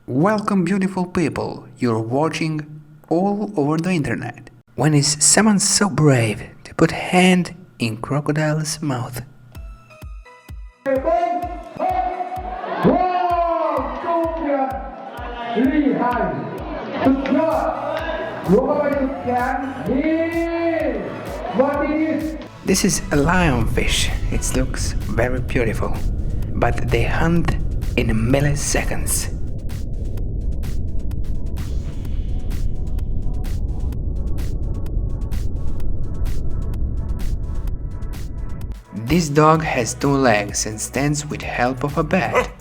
Welcome, beautiful people. You're watching all over the internet. When is someone so brave to put hand in crocodile's mouth? This is a lionfish. It looks very beautiful, but they hunt in milliseconds. This dog has 2 legs and stands with help of a bat.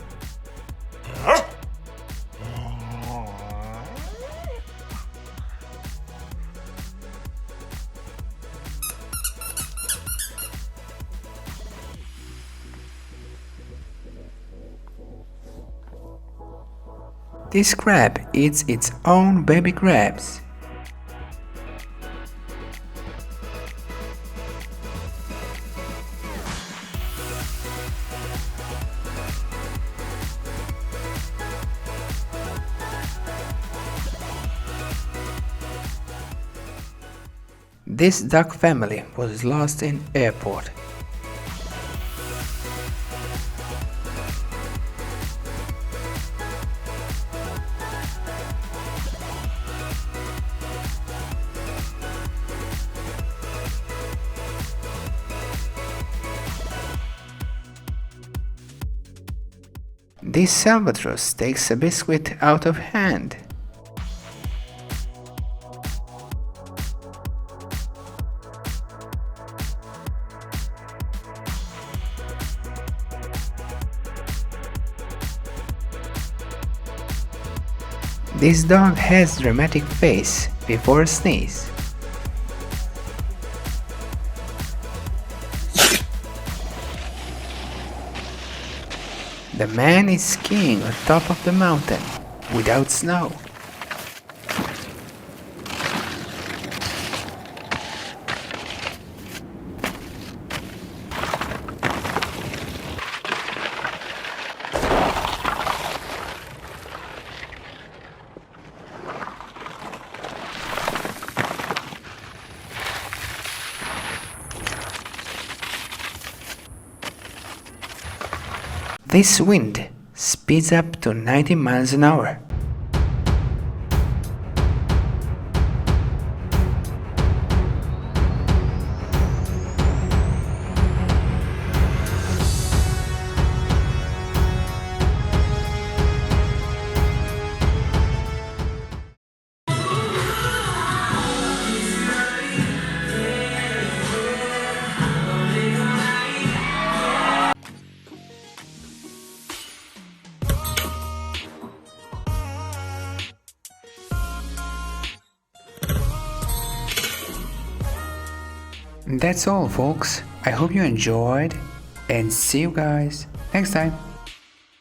This crab eats its own baby crabs. This duck family was lost in airport. This albatross takes a biscuit out of hand. This dog has dramatic face before a sneeze. The man is skiing on top of the mountain without snow. This wind speeds up to 90 miles an hour. That's all, folks. I hope you enjoyed and see you guys next time.